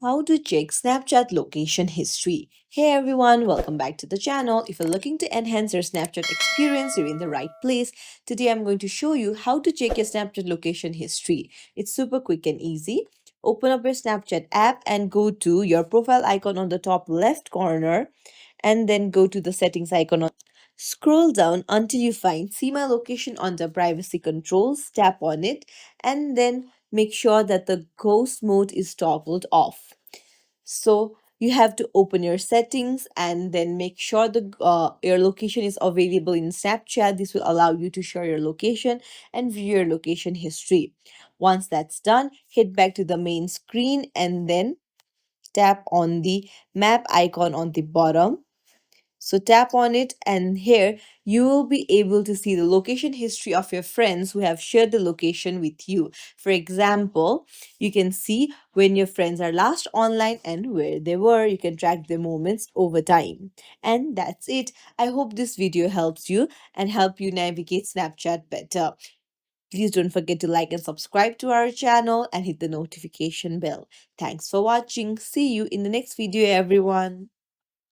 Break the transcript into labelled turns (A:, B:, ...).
A: How to check Snapchat location history. Hey everyone, welcome back to the channel. If you're looking to enhance your Snapchat experience, you're in the right place. Today I'm going to show you how to check your Snapchat location history. It's super quick and easy. Open up your Snapchat app and go to your profile icon on the top left corner and then go to the settings icon. Scroll down until you find See My Location under Privacy Controls. Tap on it and then make sure that the ghost mode is toggled off. So you have to open your settings and then make sure the your location is available in Snapchat. This will allow you to share your location and view your location history. Once that's done, head back to the main screen and then tap on the map icon on the bottom. So tap on it, and here you will be able to see the location history of your friends who have shared the location with you. For example, you can see when your friends are last online and where they were. You can track their moments over time. And that's it. I hope this video helps you and help you navigate Snapchat better. Please don't forget to like and subscribe to our channel and hit the notification bell. Thanks for watching. See you in the next video, everyone.